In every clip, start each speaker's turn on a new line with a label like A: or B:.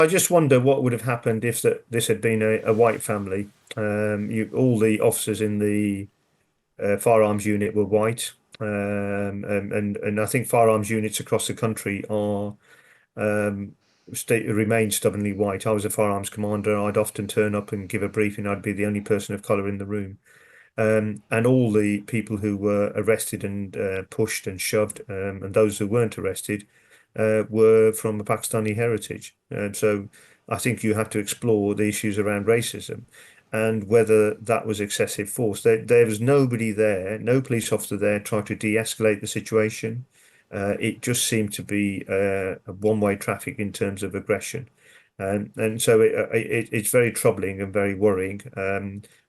A: I just wonder what would have happened if this had been a white family. All the officers in the firearms unit were white, and I think firearms units across the country are remain stubbornly white. I was a firearms commander. I'd often turn up and give a briefing. I'd be the only person of colour in the room. And all the people who were arrested and pushed and shoved, and those who weren't arrested, were from a Pakistani heritage. So I think you have to explore the issues around racism and whether that was excessive force. There was nobody there, no police officer there trying to de-escalate the situation. It just seemed to be a one-way traffic in terms of aggression. And so it's very troubling and very worrying.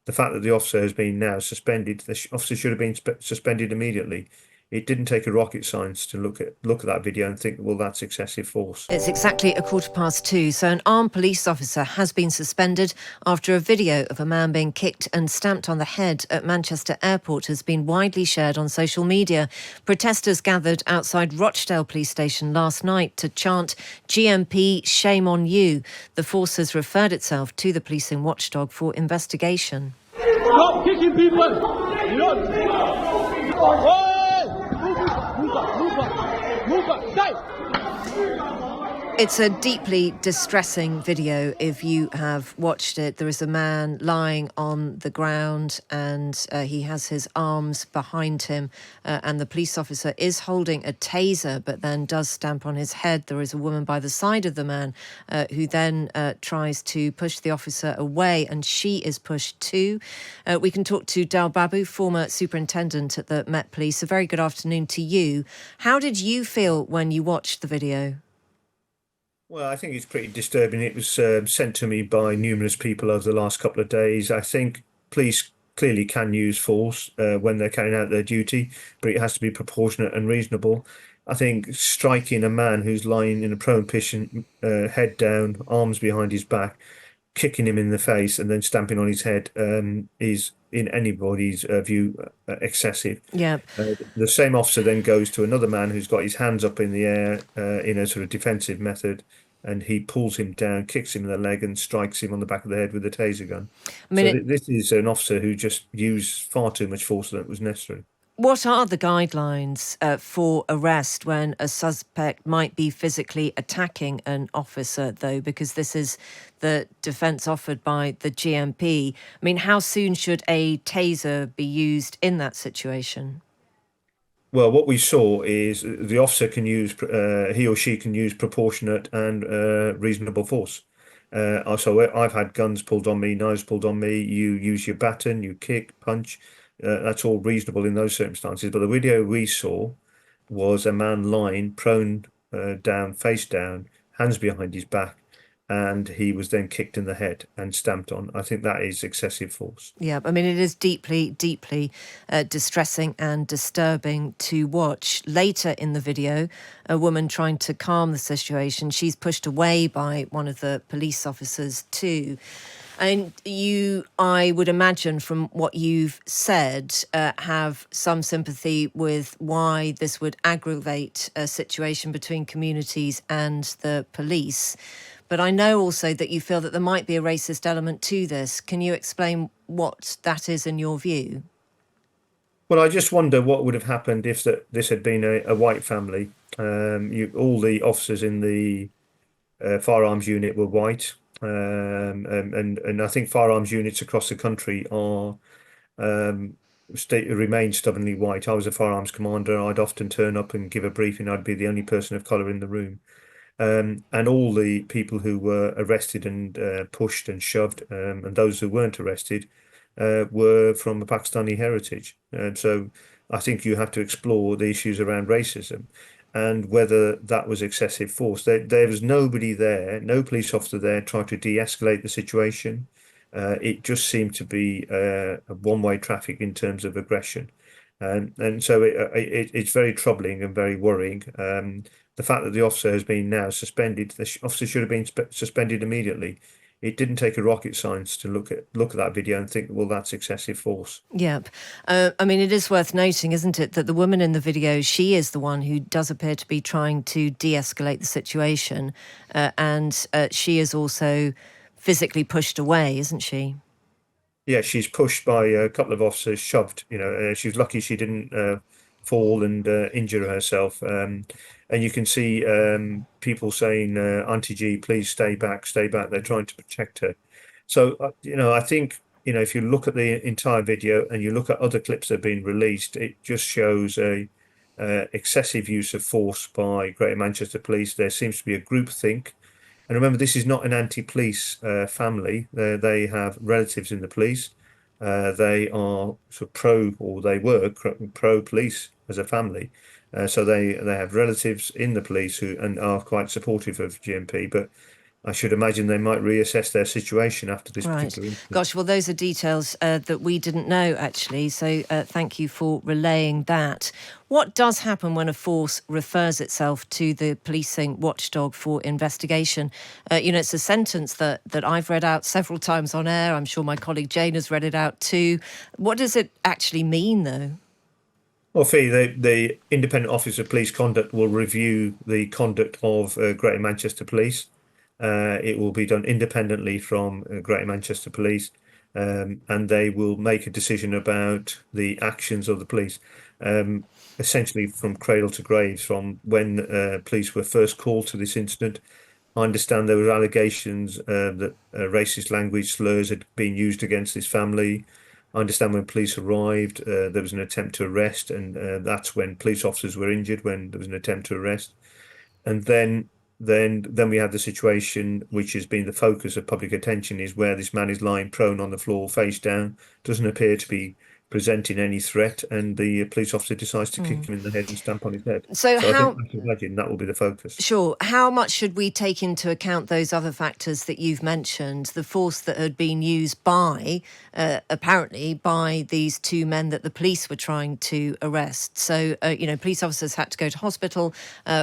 A: The fact that the officer has been now suspended, the officer should have been suspended immediately. It didn't take a rocket science to look at that video and think, well, that's excessive force.
B: It's exactly 2:15. So an armed police officer has been suspended after a video of a man being kicked and stamped on the head at Manchester Airport has been widely shared on social media. Protesters gathered outside Rochdale police station last night to chant GMP, shame on you. The force has referred itself to the policing watchdog for investigation.
C: Stop kicking people! Move up! Stay!
B: It's a deeply distressing video if you have watched it. There is a man lying on the ground and he has his arms behind him and the police officer is holding a taser but then does stamp on his head. There is a woman by the side of the man who then tries to push the officer away and she is pushed too. We can talk to Dal Babu, former superintendent at the Met Police. A very good afternoon to you. How did you feel when you watched the video?
A: Well, I think it's pretty disturbing. It was sent to me by numerous people over the last couple of days. I think police clearly can use force when they're carrying out their duty, but it has to be proportionate and reasonable. I think striking a man who's lying in a prone position, head down, arms behind his back, kicking him in the face and then stamping on his head is, in anybody's view, excessive.
B: Yeah.
A: The same officer then goes to another man who's got his hands up in the air in a sort of defensive method, and he pulls him down, kicks him in the leg, and strikes him on the back of the head with a taser gun.
B: I mean,
A: So this is an officer who just used far too much force than was necessary.
B: what are the guidelines for arrest when a suspect might be physically attacking an officer, though, because this is the defence offered by the GMP? I mean, how soon should a taser be used in that situation?
A: Well, what we saw is the officer can use, he or she can use proportionate and reasonable force. So I've had guns pulled on me, knives pulled on me. You use your baton, you kick, punch. That's all reasonable in those circumstances. But the video we saw was a man lying prone down, face down, hands behind his back, and he was then kicked in the head and stamped on. I think that is excessive force.
B: Yeah, I mean, it is deeply, deeply distressing and disturbing to watch. Later in the video, a woman trying to calm the situation, she's pushed away by one of the police officers too. And you, I would imagine from what you've said, have some sympathy with why this would aggravate a situation between communities and the police. But I know also that you feel that there might be a racist element to this. Can you explain what that is in your view?
A: Well, I just wonder what would have happened if this had been a white family. All the officers in the firearms unit were white, and I think firearms units across the country are remain stubbornly white. I was a firearms commander. I'd often turn up and give a briefing. I'd be the only person of colour in the room. And all the people who were arrested and pushed and shoved, and those who weren't arrested, were from a Pakistani heritage. So I think you have to explore the issues around racism and whether that was excessive force. There was nobody there, no police officer there trying to de-escalate the situation. It just seemed to be a one-way traffic in terms of aggression. And so it's very troubling and very worrying. The fact that the officer has been now suspended, the officer should have been suspended immediately. it didn't take a rocket science to look at that video and think, well, that's excessive force.
B: Yep. I mean, it is worth noting, isn't it, that the woman in the video, she is the one who does appear to be trying to de-escalate the situation, and she is also physically pushed away, isn't she?
A: Yeah, she's pushed by a couple of officers, shoved. She's lucky she didn't fall and injure herself. And you can see people saying, "Auntie G, please stay back, stay back." They're trying to protect her. So, I think, if you look at the entire video and you look at other clips that have been released, it just shows a excessive use of force by Greater Manchester Police. There seems to be a groupthink. And remember, this is not an anti-police family. They have relatives in the police. They are sort of or they were pro-police as a family. So they have relatives in the police who and are quite supportive of GMP. But I should imagine they might reassess their situation after this
B: Right.
A: particular incident.
B: Gosh, well, those are details that we didn't know, actually. So thank you for relaying that. What does happen when a force refers itself to the policing watchdog for investigation? It's a sentence that I've read out several times on air. I'm sure my colleague Jane has read it out too. What does it actually mean, though?
A: Well, Fee, the Independent Office of Police Conduct will review the conduct of Greater Manchester Police. It will be done independently from Greater Manchester Police, and they will make a decision about the actions of the police, essentially from cradle to grave, from when police were first called to this incident. I understand there were allegations that racist language slurs had been used against this family. I understand when police arrived, there was an attempt to arrest, and that's when police officers were injured, when there was an attempt to arrest. And then we have the situation which has been the focus of public attention, is where this man is lying prone on the floor, face down, doesn't appear to be presenting any threat, and the police officer decides to kick him in the head and stamp on his head.
B: So
A: I think I can imagine that will be the focus.
B: Sure. How much should we take into account those other factors that you've mentioned? The force that had been used apparently by these two men that the police were trying to arrest. So, police officers had to go to hospital.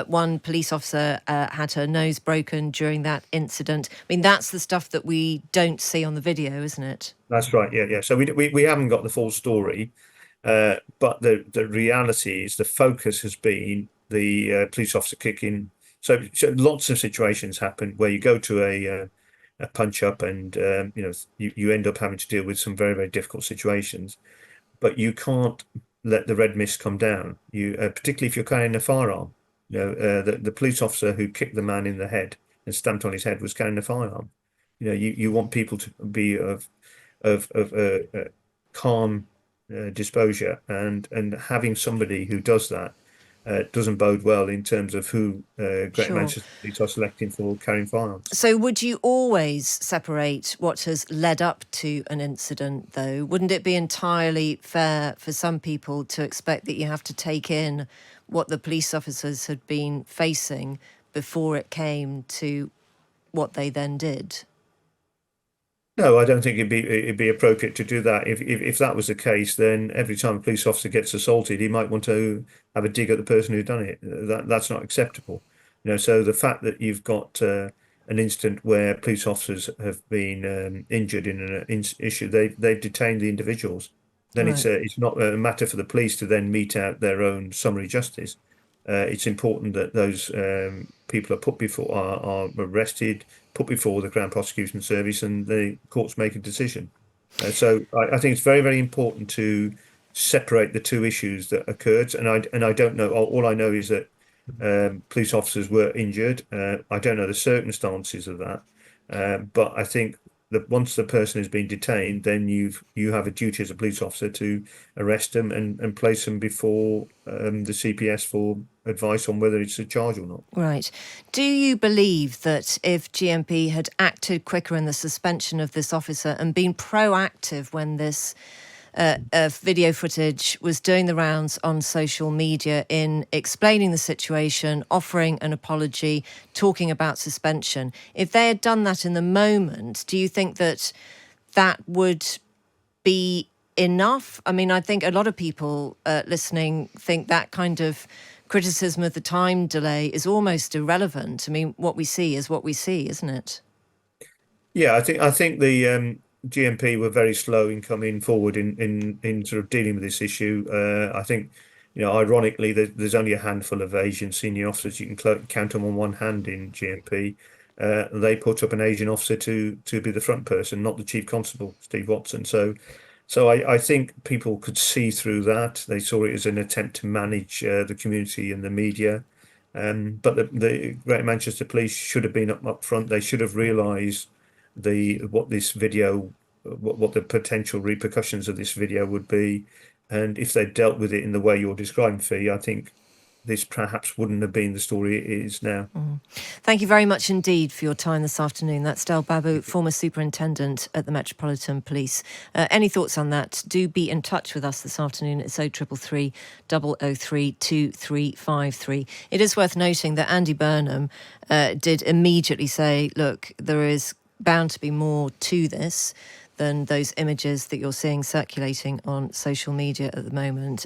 B: One police officer had her nose broken during that incident. I mean, that's the stuff that we don't see on the video, isn't it?
A: That's right. Yeah. So we haven't got the full story, but the reality is the focus has been the police officer kicking. So lots of situations happen where you go to a punch up, and you end up having to deal with some very, very difficult situations, but you can't let the red mist come down. Particularly if you're carrying a firearm. The police officer who kicked the man in the head and stamped on his head was carrying a firearm. You want people to be of calm disposure, and having somebody who does that doesn't bode well in terms of who Greater Manchester Police are selecting for carrying firearms.
B: So would you always separate what has led up to an incident, though? Wouldn't it be entirely fair for some people to expect that you have to take in what the police officers had been facing before it came to what they then did?
A: No, I don't think it'd be appropriate to do that. If that was the case, then every time a police officer gets assaulted, he might want to have a dig at the person who done it. That's not acceptable. So the fact that you've got an incident where police officers have been injured in an issue, they've detained the individuals. Then
B: Right.
A: it's not a matter for the police to then mete out their own summary justice. It's important that those people are arrested, put before the Crown Prosecution Service, and the courts make a decision. So I think it's very, very important to separate the two issues that occurred. And I don't know. All I know is that police officers were injured. I don't know the circumstances of that, but I think that once the person has been detained, then you have a duty as a police officer to arrest them and place them before the CPS for advice on whether it's a charge or not.
B: Right. Do you believe that if GMP had acted quicker in the suspension of this officer and been proactive when this video footage was doing the rounds on social media in explaining the situation, offering an apology, talking about suspension, if they had done that in the moment, do you think that that would be enough? I mean, I think a lot of people listening think that kind of criticism of the time delay is almost irrelevant. I mean, what we see is what we see, isn't it?
A: Yeah, I think the GMP were very slow in coming forward in sort of dealing with this issue. I think, ironically, there's only a handful of Asian senior officers. You can count them on one hand in GMP. They put up an Asian officer to be the front person, not the chief constable, Steve Watson. So I think people could see through that. They saw it as an attempt to manage the community and the media. But the Greater Manchester Police should have been up front. They should have realised what this video, what the potential repercussions of this video would be, and if they'd dealt with it in the way you're describing, Fee, I think this perhaps wouldn't have been the story it is now.
B: Thank you very much indeed for your time this afternoon. That's Dal Babu, former superintendent at the Metropolitan Police. Any thoughts on that? Do be in touch with us this afternoon. It's 0333 003 2353. It is worth noting that Andy Burnham did immediately say, look, there is bound to be more to this than those images that you're seeing circulating on social media at the moment.